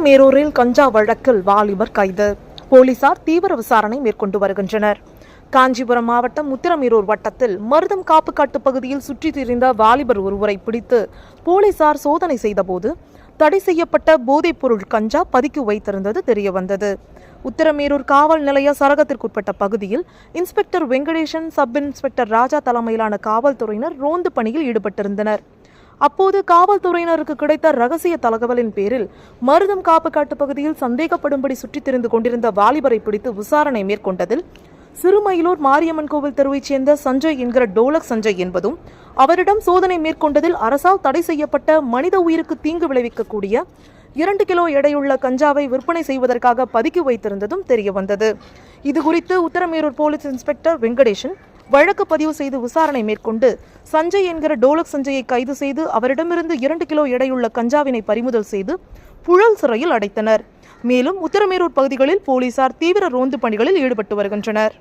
உத்திரமேரூரில் கஞ்சா வழக்கில் வாலிபர் கைது. போலீசார் தீவிர விசாரணை மேற்கொண்டு வருகின்றனர். காஞ்சிபுரம் மாவட்டம் உத்திரமேரூர் வட்டத்தில் மருதம் காப்புக்காட்டு பகுதியில் சுற்றித் திரிந்த வாலிபர் ஒருவரை பிடித்து போலீசார் சோதனை செய்தபோது தடை செய்யப்பட்ட போதைப் பொருள் கஞ்சா பதுக்கி வைத்திருந்தது தெரியவந்தது. உத்திரமேரூர் காவல் நிலைய சரகத்திற்குட்பட்ட பகுதியில் இன்ஸ்பெக்டர் வெங்கடேசன், சப் இன்ஸ்பெக்டர் ராஜா தலைமையிலான காவல்துறையினர் ரோந்து பணியில் ஈடுபட்டிருந்தனர். அப்போது காவல்துறையினருக்கு கிடைத்த ரகசிய தகவலின் பேரில் மருதம் காப்புக்காட்டு பகுதியில் சந்தேகப்படும்படி சுற்றித் திரிந்து கொண்டிருந்த வாலிபரை பிடித்து விசாரணை மேற்கொண்டதில் சிறுமயிலூர் மாரியம்மன் கோவில் தெருவைச் சேர்ந்த சஞ்சய் என்கிற டோலக் சஞ்சய் என்பதும், அவரிடம் சோதனை மேற்கொண்டதில் அரசால் தடை செய்யப்பட்ட மனித உயிருக்கு தீங்கு விளைவிக்கக்கூடிய 2 கிலோ எடையுள்ள கஞ்சாவை விற்பனை செய்வதற்காக பதுக்கி வைத்திருந்ததும் தெரியவந்தது. இதுகுறித்து உத்திரமேரூர் போலீஸ் இன்ஸ்பெக்டர் வெங்கடேசன் வழக்கு பதிவு செய்து விசாரணை மேற்கொண்டு சஞ்சய் என்கிற டோலக் சஞ்சயை கைது செய்து அவரிடமிருந்து 2 கிலோ எடையுள்ள கஞ்சாவினை பறிமுதல் செய்து புழல் சிறையில் அடைத்தனர். மேலும் உத்திரமேரூர் பகுதிகளில் போலீசார் தீவிர ரோந்து பணிகளில் ஈடுபட்டு வருகின்றனர்.